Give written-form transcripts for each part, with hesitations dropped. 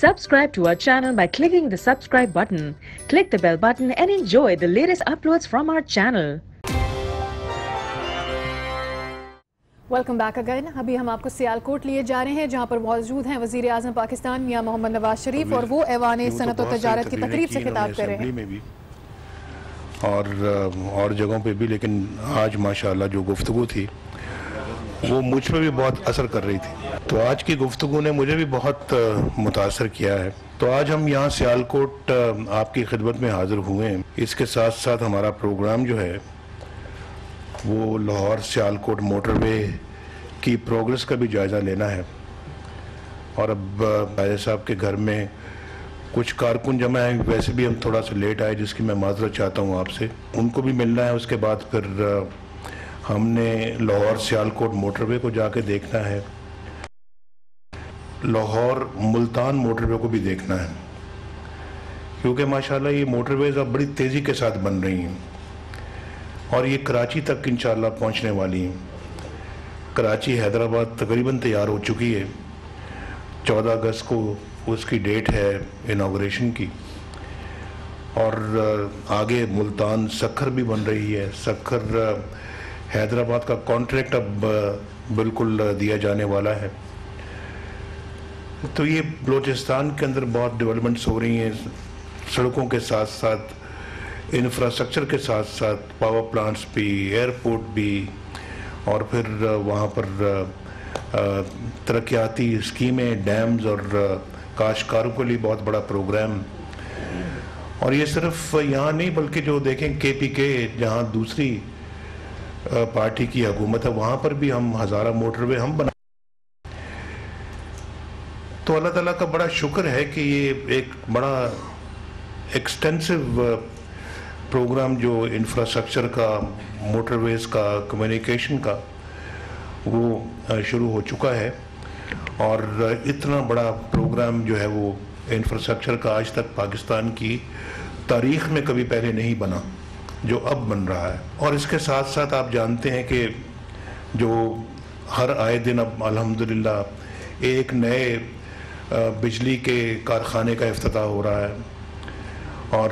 Subscribe to our channel by clicking the subscribe button. Click the bell button and enjoy the latest uploads from our channel. Welcome back again. अभी हम आपको सियालकोट लिए जा रहे हैं जहां पर मौजूद हैं वजीर आजम पाकिस्तान मियां मोहम्मद नवाज शरीफ और वो ऐवान सनत और तजारत की तकरीब से खिताब कर रहे हैं और जगहों पे भी। लेकिन आज माशाल्लाह जो गुफ्तगू थी वो मुझ पर भी बहुत असर कर रही थी। तो आज की गुफ्तगू ने मुझे भी बहुत मुतासर किया है। तो आज हम यहाँ सियालकोट आपकी खिदमत में हाजिर हुए हैं। इसके साथ साथ हमारा प्रोग्राम जो है वो लाहौर सियालकोट मोटरवे की प्रोग्रेस का भी जायज़ा लेना है। और अब राजा साहब के घर में कुछ कारकुन जमा हैं, वैसे भी हम थोड़ा सा लेट आए जिसकी मैं माजरत चाहता हूँ आपसे। उनको भी मिलना है। उसके बाद फिर हमने लाहौर सियालकोट मोटरवे को जाके देखना है, लाहौर मुल्तान मोटरवे को भी देखना है, क्योंकि माशाल्लाह ये मोटरवेज अब बड़ी तेज़ी के साथ बन रही हैं और ये कराची तक इंशाल्लाह पहुंचने वाली हैं। कराची हैदराबाद तकरीबन तैयार हो चुकी है। 14 अगस्त को उसकी डेट है इनाग्रेशन की। और आगे मुल्तान सक्खर भी बन रही है। सक्खर हैदराबाद का कॉन्ट्रैक्ट अब बिल्कुल दिया जाने वाला है। तो ये बलूचिस्तान के अंदर बहुत डेवलपमेंट्स हो रही हैं, सड़कों के साथ साथ इंफ्रास्ट्रक्चर के साथ साथ पावर प्लांट्स भी, एयरपोर्ट भी, और फिर वहाँ पर तरक्याती स्कीमें, डैम्स और काश्तकारों के लिए बहुत बड़ा प्रोग्राम। और ये सिर्फ यहाँ नहीं बल्कि जो देखें KPK जहाँ दूसरी पार्टी की हुकूमत है वहाँ पर भी हम हज़ारा मोटरवे हम बना। तो अल्लाह ताला का बड़ा शुक्र है कि ये एक बड़ा एक्सटेंसिव प्रोग्राम जो इंफ्रास्ट्रक्चर का, मोटरवेज का, कम्युनिकेशन का, वो शुरू हो चुका है। और इतना बड़ा प्रोग्राम जो है वो इंफ्रास्ट्रक्चर का आज तक पाकिस्तान की तारीख़ में कभी पहले नहीं बना, जो अब बन रहा है। और इसके साथ साथ आप जानते हैं कि जो हर आए दिन अब अल्हम्दुलिल्लाह एक नए बिजली के कारखाने का इफ्तिताह हो रहा है और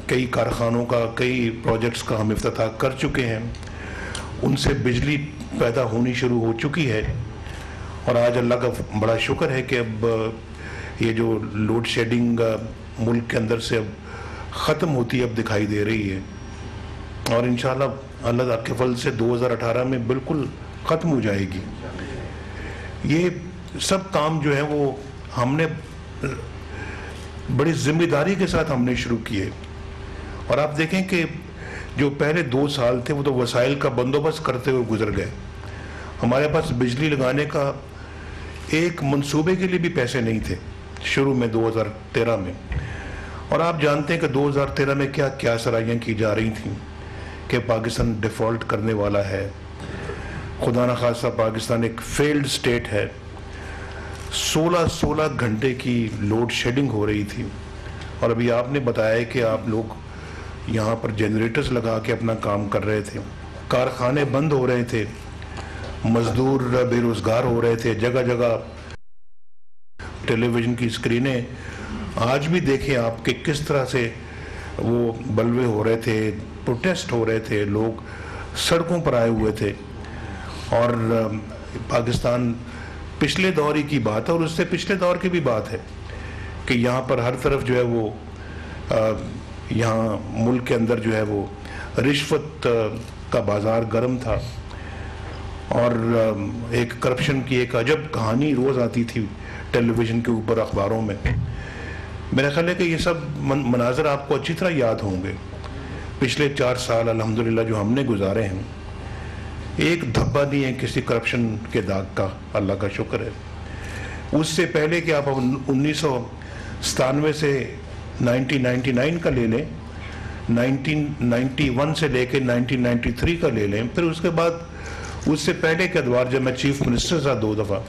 कई कारखानों का, कई प्रोजेक्ट्स का हम इफ्तिताह कर चुके हैं। उनसे बिजली पैदा होनी शुरू हो चुकी है। और आज अल्लाह का बड़ा शुक्र है कि अब ये जो लोड शेडिंग मुल्क के अंदर से अब ख़त्म होती अब दिखाई दे रही है। और इंशाल्लाह अल्लाह के फल से 2018 में बिल्कुल ख़त्म हो जाएगी। ये सब काम जो है वो हमने बड़ी जिम्मेदारी के साथ हमने शुरू किए। और आप देखें कि जो पहले 2 साल थे वो तो वसाइल का बंदोबस्त करते हुए गुजर गए। हमारे पास बिजली लगाने का एक मंसूबे के लिए भी पैसे नहीं थे शुरू में 2013 में। और आप जानते हैं कि 2013 में क्या क्या सराहियाँ की जा रही थी कि पाकिस्तान डिफ़ॉल्ट करने वाला है, खुदा न खासा पाकिस्तान एक फेल्ड स्टेट है। 16 घंटे की लोड शेडिंग हो रही थी। और अभी आपने बताया कि आप लोग यहाँ पर जनरेटर्स लगा के अपना काम कर रहे थे, कारखाने बंद हो रहे थे, मजदूर बेरोजगार हो रहे थे, जगह जगह टेलीविज़न की स्क्रीनें आज भी देखें आप कि किस तरह से वो बलवे हो रहे थे, प्रोटेस्ट हो रहे थे, लोग सड़कों पर आए हुए थे। और पाकिस्तान पिछले दौर ही की बात है और उससे पिछले दौर की भी बात है कि यहाँ पर हर तरफ जो है वो यहाँ मुल्क के अंदर जो है वो रिश्वत का बाज़ार गर्म था। और एक करप्शन की एक अजब कहानी रोज़ आती थी टेलीविज़न के ऊपर, अखबारों में। मेरा ख्याल है कि ये सब मनाज़र आपको अच्छी तरह याद होंगे। पिछले 4 साल अल्हम्दुलिल्लाह जो हमने गुजारे हैं, एक धब्बा नहीं है किसी करप्शन के दाग का, अल्लाह का शुक्र है। उससे पहले कि आप 1997 से 1999 का ले लें, 1991 से लेकर 1993 का ले लें, फिर उसके बाद उससे पहले के अदवार जब मैं चीफ मिनिस्टर था 2 दफ़ा,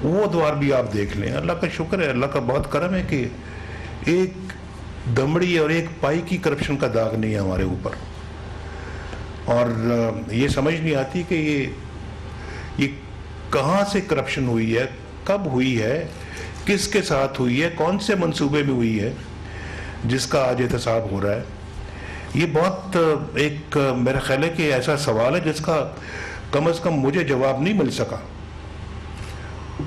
वो अदवार भी आप देख लें। अल्लाह का शुक्र है, अल्लाह का बहुत करम है कि एक दमड़ी और एक पाई की करप्शन का दाग नहीं है हमारे ऊपर। और ये समझ नहीं आती कि ये कहाँ से करप्शन हुई है, कब हुई है, किसके साथ हुई है, कौन से मंसूबे में हुई है, जिसका आज एहतसाब हो रहा है। ये बहुत एक मेरा ख्याल है कि ऐसा सवाल है जिसका कम से कम मुझे जवाब नहीं मिल सका,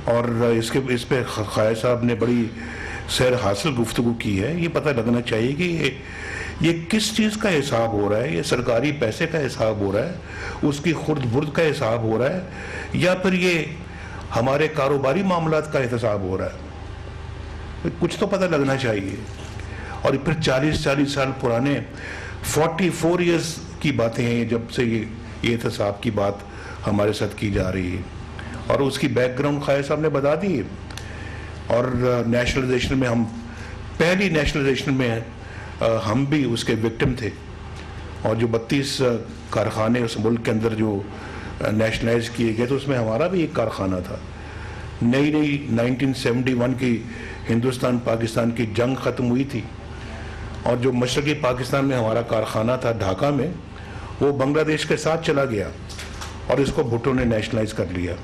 और इस पे खायर साहब ने बड़ी सैर हासिल गुफ्तगू की है। ये पता लगना चाहिए कि ये किस चीज़ का हिसाब हो रहा है, ये सरकारी पैसे का हिसाब हो रहा है, उसकी खुर्द बुर्द का हिसाब हो रहा है, या फिर ये हमारे कारोबारी मामलात का हिसाब हो रहा है। कुछ तो पता लगना चाहिए। और फिर 40 साल पुराने 44 इयर्स की बातें हैं जब से ये एहतसाब की बात हमारे साथ की जा रही है, और उसकी बैकग्राउंड खायर साहब ने बता दी है। और नेशनलाइजेशन में हम पहली नेशनलाइजेशन में हम भी उसके विक्टिम थे, और जो 32 कारखाने उस मुल्क के अंदर जो नेशनलाइज किए गए तो उसमें हमारा भी एक कारखाना था। नई 1971 की हिंदुस्तान पाकिस्तान की जंग ख़त्म हुई थी, और जो मशरक़ी पाकिस्तान में हमारा कारखाना था ढाका में, वो बांग्लादेश के साथ चला गया, और इसको भुट्टो ने नेशनलाइज कर लिया,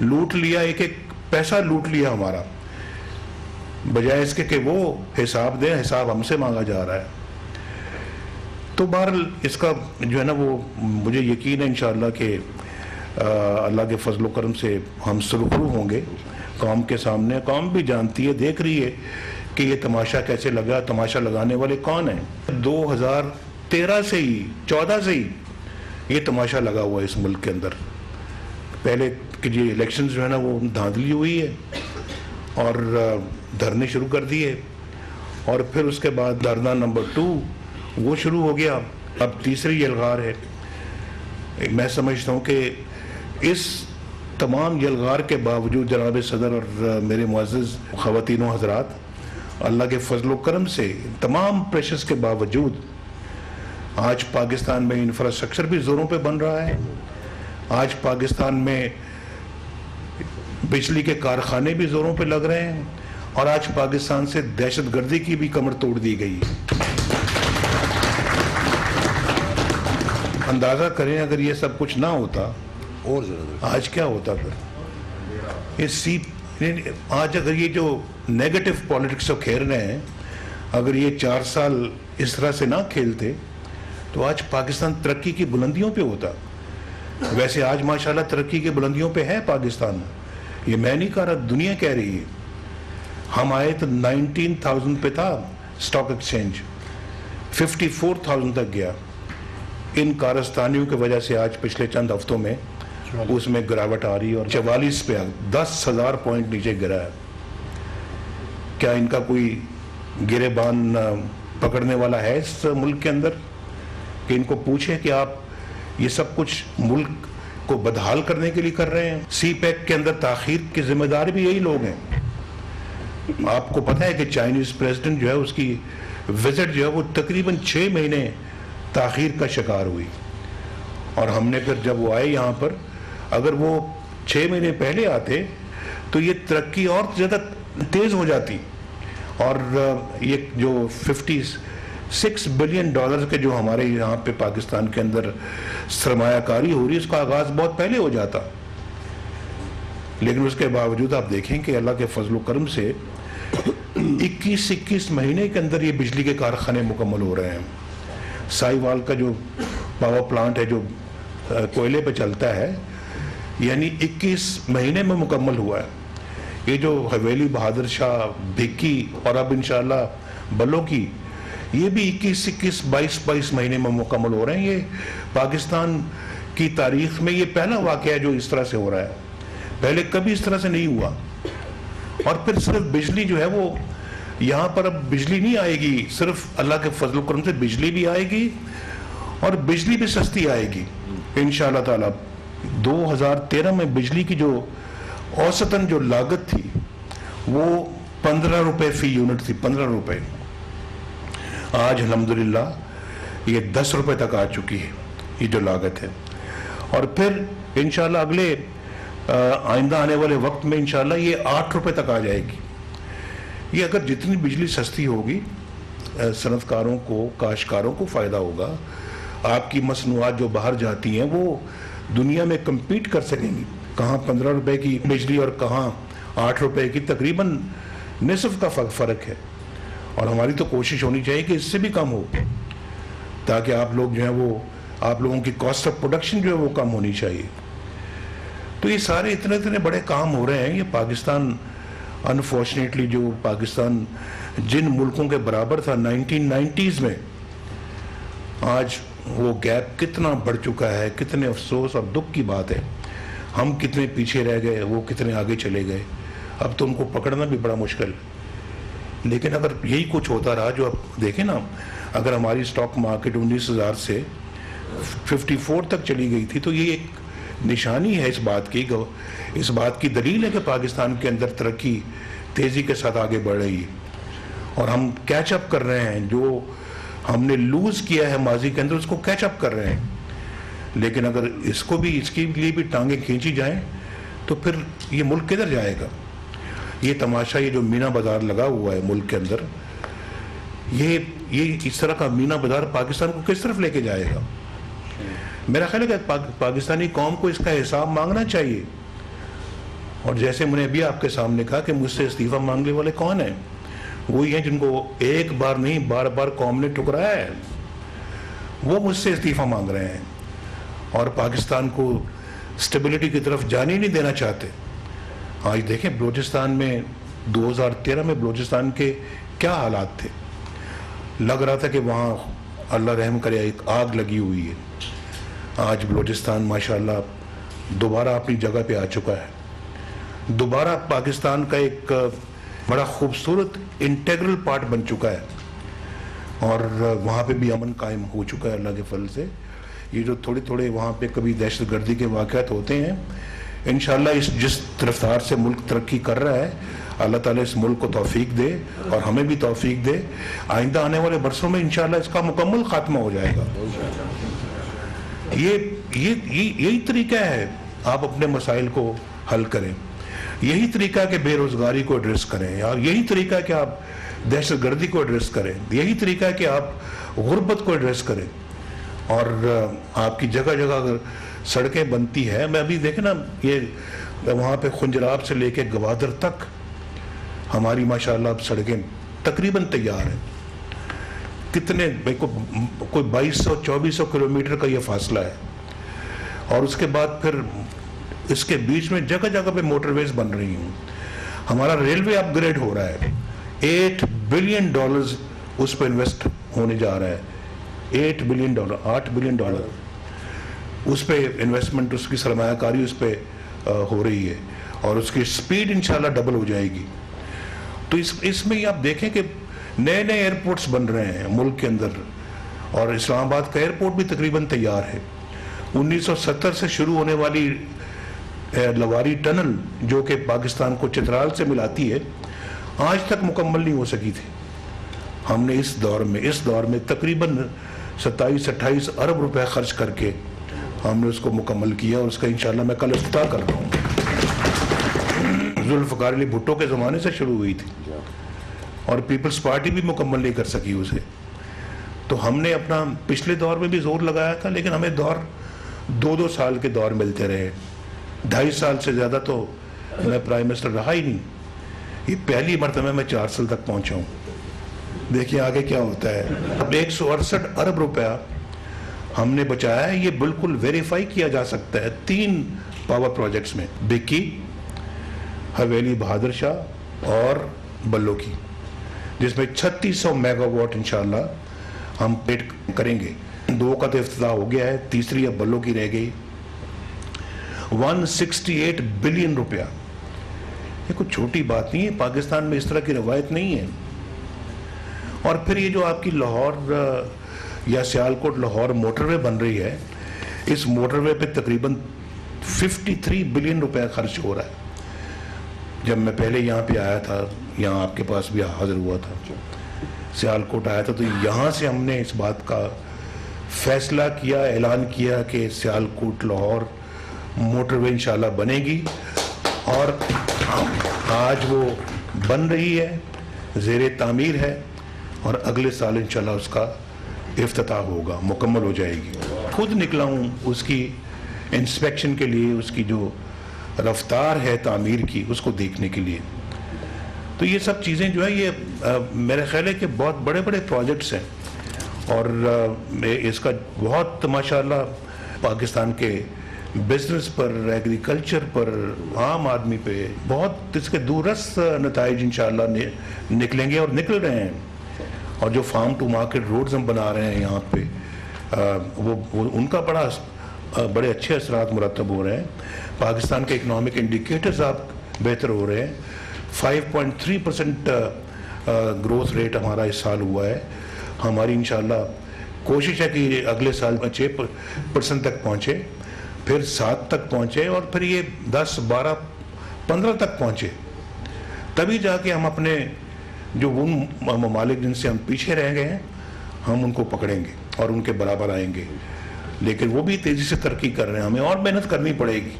लूट लिया, एक एक पैसा लूट लिया हमारा, बजाय इसके कि वो हिसाब दें, हिसाब हमसे मांगा जा रहा है। तो बहरहाल इसका जो है ना, वो मुझे यकीन है इंशाअल्लाह कि अल्लाह के फजल करम से हम सुरखरू होंगे कौम के सामने। कौम भी जानती है, देख रही है कि ये तमाशा कैसे लगा, तमाशा लगाने वाले कौन हैं। 2013 से ही 14 से ही ये तमाशा लगा हुआ है इस मुल्क के अंदर। पहले कि ये इलेक्शंस जो है ना वो धांधली हुई है और धरने शुरू कर दिए, और फिर उसके बाद धरना नंबर 2 वो शुरू हो गया, अब तीसरी यलगार है। मैं समझता हूँ कि इस तमाम यलगार के बावजूद जनाब सदर और मेरे मुअज़्ज़िज़ ख़वातीनो हज़रात, अल्लाह के फजल करम से तमाम प्रेशर्स के बावजूद आज पाकिस्तान में इंफ्रास्ट्रक्चर भी ज़ोरों पे बन रहा है। आज पाकिस्तान में बिजली के कारखाने भी ज़ोरों पे लग रहे हैं, और आज पाकिस्तान से दहशतगर्दी की भी कमर तोड़ दी गई है। अंदाज़ा करें अगर ये सब कुछ ना होता और ज़्यादा आज क्या होता फिर। आज अगर ये जो नेगेटिव पॉलिटिक्स खेल रहे हैं, अगर ये 4 साल इस तरह से ना खेलते तो आज पाकिस्तान तरक्की की बुलंदियों पे होता। वैसे आज माशाल्लाह तरक्की की बुलंदियों पे है पाकिस्तान, ये मैं नहीं कह रहा, दुनिया कह रही है। हम आए तो 19,000 पे था स्टॉक एक्सचेंज, 54,000 तक गया। इन कारस्तानियों की वजह से आज पिछले चंद हफ्तों में उसमें गिरावट आ रही है, और 44 पे 10,000 पॉइंट नीचे गिरा है। क्या इनका कोई गिरेबान पकड़ने वाला है इस मुल्क के अंदर कि इनको पूछे कि आप ये सब कुछ मुल्क को बदहाल करने के लिए कर रहे हैं। CPEC के अंदर ताखीर के जिम्मेदार भी यही लोग हैं। आपको पता है कि चाइनीज प्रेसिडेंट जो है उसकी विजिट जो है वो तकरीबन 6 महीने ताखीर का शिकार हुई, और हमने फिर जब वो आए यहाँ पर, अगर वो 6 महीने पहले आते तो ये तरक्की और ज़्यादा तेज़ हो जाती, और ये जो 56 बिलियन डॉलर के जो हमारे यहाँ पे पाकिस्तान के अंदर सरमायाकारी हो रही है, उसका आगाज़ बहुत पहले हो जाता। लेकिन उसके बावजूद आप देखें कि अल्लाह के फजल करम से 21 महीने के अंदर ये बिजली के कारखाने मुकम्मल हो रहे हैं। साहिवाल का जो पावर प्लांट है जो कोयले पे चलता है, यानी 21 महीने में मुकम्मल हुआ है। ये जो हवेली बहादुर शाह, भिक्की और अब इंशाल्लाह बलों की, ये भी 21 महीने में मुकम्मल हो रहे हैं। ये पाकिस्तान की तारीख में ये पहला वाक़या है जो इस तरह से हो रहा है, पहले कभी इस तरह से नहीं हुआ। और फिर सिर्फ बिजली जो है वो यहाँ पर अब बिजली नहीं आएगी, सिर्फ अल्लाह के फजल करम से बिजली भी आएगी, और बिजली भी सस्ती आएगी इंशाअल्लाह ताला। 2013 में बिजली की जो औसतन जो लागत थी वो 15 रुपये फी यूनिट थी, 15 रुपये। आज अल्हम्दुलिल्लाह ये 10 रुपये तक आ चुकी है ये जो लागत है। और फिर इंशाअल्लाह अगले आइंदा आने वाले वक्त में इंशाअल्लाह ये 8 रुपये तक आ जाएगी। ये अगर जितनी बिजली सस्ती होगी सनतकारों को, काश्तकारों को फ़ायदा होगा। आपकी मसनूआत जो बाहर जाती हैं वो दुनिया में कम्पीट कर सकेंगी। कहाँ 15 रुपए की बिजली और कहाँ 8 रुपए की तकरीबन निसफ का फ़र्क है। और हमारी तो कोशिश होनी चाहिए कि इससे भी कम हो, ताकि आप लोग जो है वो, आप लोगों की कॉस्ट ऑफ प्रोडक्शन जो है वो कम होनी चाहिए। तो ये सारे इतने इतने बड़े काम हो रहे हैं। ये पाकिस्तान अनफॉर्चुनेटली, जो पाकिस्तान जिन मुल्कों के बराबर था 1990s में, आज वो गैप कितना बढ़ चुका है। कितने अफसोस और दुख की बात है, हम कितने पीछे रह गए, वो कितने आगे चले गए। अब तो उनको पकड़ना भी बड़ा मुश्किल। लेकिन अगर यही कुछ होता रहा, जो आप देखें ना, अगर हमारी स्टॉक मार्केट 19,000 से 54 तक चली गई थी, तो ये एक निशानी है इस बात की दलील है कि पाकिस्तान के अंदर तरक्की तेज़ी के साथ आगे बढ़ रही है और हम कैचअप कर रहे हैं। जो हमने लूज़ किया है माजी के अंदर, उसको कैचअप कर रहे हैं। लेकिन अगर इसके लिए भी टांगें खींची जाएं, तो फिर ये मुल्क किधर जाएगा। ये तमाशा, ये जो मीना बाजार लगा हुआ है मुल्क के अंदर, ये इस तरह का मीना बाजार पाकिस्तान को किस तरफ लेके जाएगा। मेरा ख्याल है कि पाकिस्तानी कौम को इसका हिसाब मांगना चाहिए। और जैसे मैंने अभी आपके सामने कहा कि मुझसे इस्तीफा मांगने वाले कौन हैं, वही हैं जिनको एक बार नहीं बार बार कौम ने ठुकराया है। वो मुझसे इस्तीफा मांग रहे हैं और पाकिस्तान को स्टेबिलिटी की तरफ जाने ही नहीं देना चाहते। आज देखें बलूचिस्तान में 2013 में बलूचिस्तान के क्या हालात थे। लग रहा था कि वहाँ अल्लाह रहम करे एक आग लगी हुई है। आज बलूचिस्तान माशाल्लाह दोबारा अपनी जगह पे आ चुका है। दोबारा पाकिस्तान का एक बड़ा खूबसूरत इंटेग्रल पार्ट बन चुका है और वहाँ पे भी अमन कायम हो चुका है अल्लाह के फल से। ये जो थोड़े थोड़े वहाँ पे कभी दहशतगर्दी के वाक़यात होते हैं, इंशाल्लाह जिस रफ्तार से मुल्क तरक्की कर रहा है, अल्लाह ताला इस मुल्क को तौफीक दे और हमें भी तौफीक दे। आइंदा आने वाले बरसों में इंशाल्लाह इसका मुकम्मल खात्मा हो जाएगा। यही तरीका है आप अपने मसाइल को हल करें। यही तरीका है कि बेरोजगारी को एड्रेस करें, और यही तरीका है कि आप दहशतगर्दी को एड्रेस करें। यही तरीका है कि आप गुर्बत को एड्रेस करें। और आपकी जगह जगह अगर सड़कें बनती है, मैं अभी देखे ना, ये वहाँ पे खुंजराब से लेके गवादर तक हमारी माशाल्लाह अब सड़कें तकरीबन तैयार हैं। कितने कोई 2200-2400 किलोमीटर का ये फासला है। और उसके बाद फिर इसके बीच में जगह जगह पे मोटरवेज बन रही हैं। हमारा रेलवे अपग्रेड हो रहा है। $8 बिलियन उस पर इन्वेस्ट होने जा रहा है। $8 बिलियन उस पर इन्वेस्टमेंट, उसकी सरमायाकारी उस पर हो रही है और उसकी स्पीड इंशाल्लाह डबल हो जाएगी। तो इसमें ही आप देखें कि नए नए एयरपोर्ट्स बन रहे हैं मुल्क के अंदर और इस्लामाबाद का एयरपोर्ट भी तकरीबन तैयार है। 1970 से शुरू होने वाली लवारी टनल जो कि पाकिस्तान को चित्राल से मिलाती है, आज तक मुकम्मल नहीं हो सकी थी। हमने इस दौर में तकरीबन 27-28 अरब रुपए खर्च करके हमने उसको मुकम्मल किया और उसका इंशाल्लाह मैं कल इफ्तिताह कर रहा हूँ। जुल्फ़िकार अली भुट्टो के ज़माने से शुरू हुई थी और पीपल्स पार्टी भी मुकम्मल नहीं कर सकी उसे। तो हमने अपना पिछले दौर में भी जोर लगाया था, लेकिन हमें दौर 2-2 साल के दौर मिलते रहे। 2.5 साल से ज़्यादा तो मैं प्राइम मिनिस्टर रहा ही नहीं। ये पहली मरतबा मैं 4 साल तक पहुँचा हूँ। देखिए आगे क्या होता है। अब 168 अरब रुपया हमने बचाया है। ये बिल्कुल वेरीफाई किया जा सकता है 3 पावर प्रोजेक्ट्स में, बिक्की, हवेली बहादुर शाह और बल्लो की, जिसमें 3600 मेगावाट इंशाल्लाह हम पेट करेंगे। 2 का तो इफ्तिताह हो गया है, तीसरी अब बल्लो की रह गई। 168 बिलियन रुपया, ये कोई छोटी बात नहीं है। पाकिस्तान में इस तरह की रवायत नहीं है। और फिर ये जो आपकी लाहौर या सियालकोट लाहौर मोटरवे बन रही है, इस मोटरवे पे तकरीबन 53 बिलियन रुपया खर्च हो रहा है। जब मैं पहले यहाँ पे आया था, यहाँ आपके पास भी हाजिर हुआ था, सियालकोट आया था, तो यहाँ से हमने इस बात का फैसला किया, ऐलान किया कि सियालकोट लाहौर मोटरवे इंशाल्लाह बनेगी। और आज वो बन रही है, ज़ेरे तामीर है और अगले साल इंशाल्लाह उसका इफ्तिताह होगा, मुकम्मल हो जाएगी। खुद निकला हूँ उसकी इंस्पेक्शन के लिए, उसकी जो रफ्तार है तामीर की, उसको देखने के लिए। तो ये सब चीज़ें जो है ये मेरा ख्याल है कि बहुत बड़े बड़े प्रोजेक्ट्स हैं और इसका बहुत माशाल्लाह पाकिस्तान के बिजनेस पर, एग्रीकल्चर पर, आम आदमी पे बहुत इसके दूरस्थ नताइज इंशाल्लाह निकलेंगे और निकल रहे हैं। और जो फार्म टू मार्केट रोड्स हम बना रहे हैं यहाँ पे वो उनका बड़े अच्छे असरात मुरतब हो रहे हैं। पाकिस्तान के इकनॉमिक इंडिकेटर्स आप बेहतर हो रहे हैं। 5.3% ग्रोथ रेट हमारा इस साल हुआ है। हमारी इंशाल्लाह कोशिश है कि अगले साल 6% तक पहुँचे, फिर 7 तक पहुँचे और फिर ये 10, 12, 15 तक पहुँचे। तभी जाके हम अपने जो उन ममालिक जिनसे हम पीछे रह गए हैं हम उनको पकड़ेंगे और उनके बराबर आएंगे। लेकिन वो भी तेज़ी से तरक्की कर रहे हैं, हमें और मेहनत करनी पड़ेगी।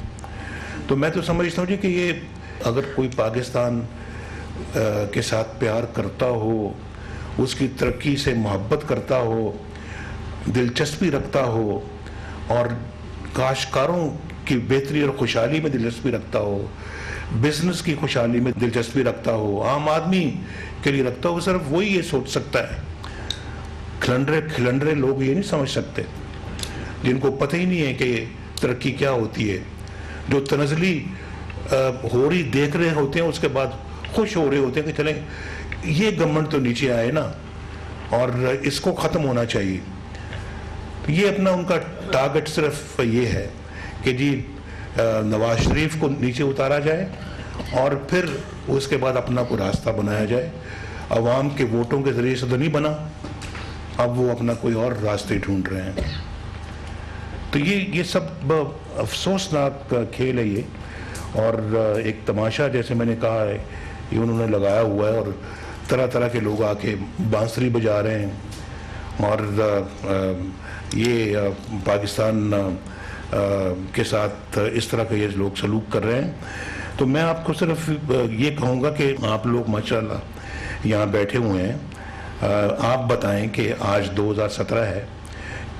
तो मैं तो समझता हूँ जी कि ये अगर कोई पाकिस्तान के साथ प्यार करता हो, उसकी तरक्की से मोहब्बत करता हो, दिलचस्पी रखता हो और काश्तकारों की बेहतरी और खुशहाली में दिलचस्पी रखता हो, बिजनेस की खुशहाली में दिलचस्पी रखता हो, आम आदमी के लिए रखता हो, सिर्फ वही ये सोच सकता है। खिलंडरे लोग ये नहीं समझ सकते, जिनको पता ही नहीं है कि तरक्की क्या होती है, जो तनज़ली हो रही देख रहे होते हैं, उसके बाद खुश हो रहे होते हैं कि चलें ये गवर्नमेंट तो नीचे आए ना और इसको ख़त्म होना चाहिए। ये अपना उनका टारगेट सिर्फ ये है कि जी नवाज शरीफ को नीचे उतारा जाए और फिर उसके बाद अपना कोई रास्ता बनाया जाए। अवाम के वोटों के ज़रिए से तो नहीं बना, अब वो अपना कोई और रास्ते ढूंढ रहे हैं। तो ये सब अफसोसनाक खेल है ये। और एक तमाशा जैसे मैंने कहा है ये उन्होंने लगाया हुआ है और तरह तरह के लोग आके बांसुरी बजा रहे हैं और ये पाकिस्तान के साथ इस तरह के ये लोग सलूक कर रहे हैं। तो मैं आपको सिर्फ ये कहूँगा कि आप लोग माशाल्लाह यहाँ बैठे हुए हैं, आप बताएं कि आज 2017 है,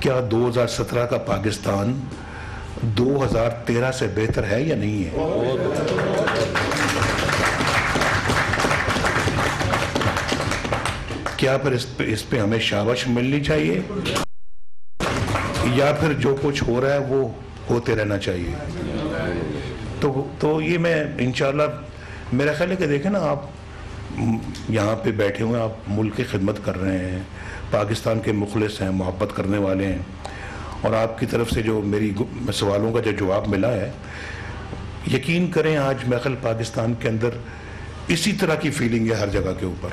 क्या 2017 का पाकिस्तान 2013 से बेहतर है या नहीं है? क्या फिर इस पे हमें शाबाश मिलनी चाहिए या फिर जो कुछ हो रहा है वो होते रहना चाहिए? तो ये मैं इंशाल्लाह मेरा ख्याल है कि देखें ना, आप यहाँ पे बैठे हुए हैं, आप मुल्क की खिदमत कर रहे हैं, पाकिस्तान के मुखलिस हैं, मोहब्बत करने वाले हैं और आपकी तरफ से जो मेरी सवालों का जो जवाब मिला है, यकीन करें आज मैं ख्याल पाकिस्तान के अंदर इसी तरह की फीलिंग है हर जगह के ऊपर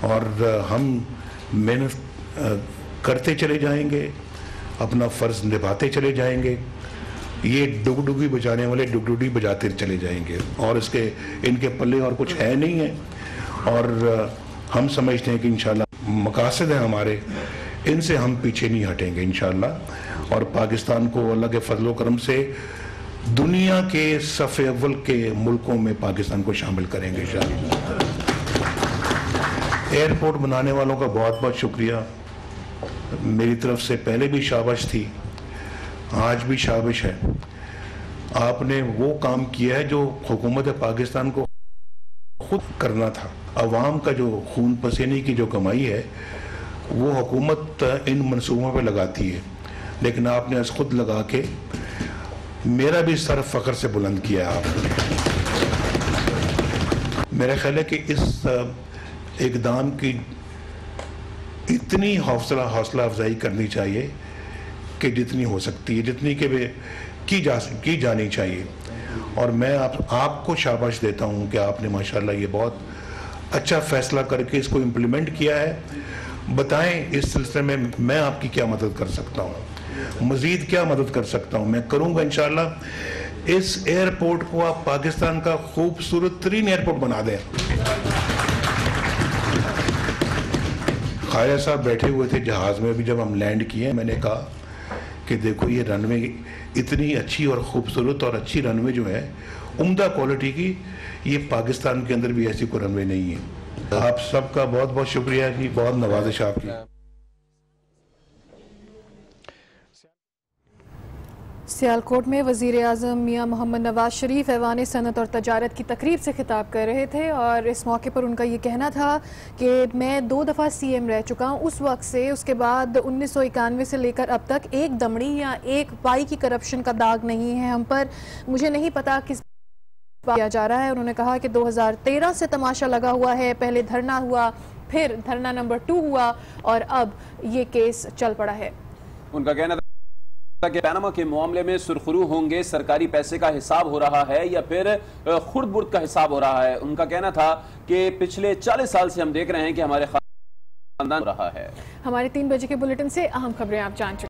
और हम मेहनत करते चले जाएंगे, अपना फ़र्ज़ निभाते चले जाएंगे। ये डुगडुगी बजाने वाले डुगडुगी बजाते चले जाएंगे और इनके पल्ले और कुछ है नहीं है। और हम समझते हैं कि इंशाल्लाह मकासद है हमारे, इनसे हम पीछे नहीं हटेंगे इंशाल्लाह और पाकिस्तान को अल्लाह के फजलो करम से दुनिया के सफ़े अव्वल के मुल्कों में पाकिस्तान को शामिल करेंगे इंशाल्लाह। एयरपोर्ट बनाने वालों का बहुत बहुत शुक्रिया। मेरी तरफ से पहले भी शाबाश थी, आज भी शाबाश है। आपने वो काम किया है जो हुकूमत पाकिस्तान को खुद करना था। अवाम का जो खून पसीने की जो कमाई है वो हुकूमत इन मंसूबों पे लगाती है, लेकिन आपने आज खुद लगा के मेरा भी सर फ़ख्र से बुलंद किया आपने। मेरा ख्याल है कि इस इक़दाम की इतनी हौसला अफजाई करनी चाहिए कि जितनी हो सकती है, जितनी की जानी चाहिए। और मैं आपको शाबाश देता हूँ कि आपने माशाल्लाह ये बहुत अच्छा फ़ैसला करके इसको इम्प्लीमेंट किया है। बताएं इस सिलसिले में मैं आपकी क्या मदद कर सकता हूँ, मज़ीद क्या मदद कर सकता हूँ, मैं करूँगा इंशाल्लाह। इस एयरपोर्ट को आप पाकिस्तान का खूबसूरत तरीन एयरपोर्ट बना दें। ख्वाजा साहब बैठे हुए थे जहाज़ में, भी जब हम लैंड किए मैंने कहा कि देखो ये रनवे इतनी अच्छी और ख़ूबसूरत और अच्छी रनवे जो है उम्दा क्वालिटी की, ये पाकिस्तान के अंदर भी ऐसी कोई रनवे नहीं है। आप सबका बहुत बहुत शुक्रिया जी, बहुत नवाजिश आपकी। सियालकोट में वज़ीर आज़म मियाँ मोहम्मद नवाज शरीफ ऐवान सनत और तजारत की तकरीब से खिताब कर रहे थे और इस मौके पर उनका ये कहना था कि मैं 2 दफ़ा CM रह चुका हूँ। उस वक्त से उसके बाद 1991 से लेकर अब तक एक दमड़ी या एक पाई की करप्शन का दाग नहीं है हम पर। मुझे नहीं पता किस किया जा रहा है। उन्होंने कहा कि 2013 से तमाशा लगा हुआ है, पहले धरना हुआ, फिर धरना नंबर 2 हुआ और अब ये केस चल पड़ा है। उनका कहना था कि पैनामा के मामले में सुरखरू होंगे, सरकारी पैसे का हिसाब हो रहा है या फिर खुर्द बुर्द का हिसाब हो रहा है। उनका कहना था कि पिछले 40 साल से हम देख रहे हैं कि हमारे खानदान हो रहा है। हमारे 3 बजे के बुलेटिन से अहम खबरें आप जान चुके हैं।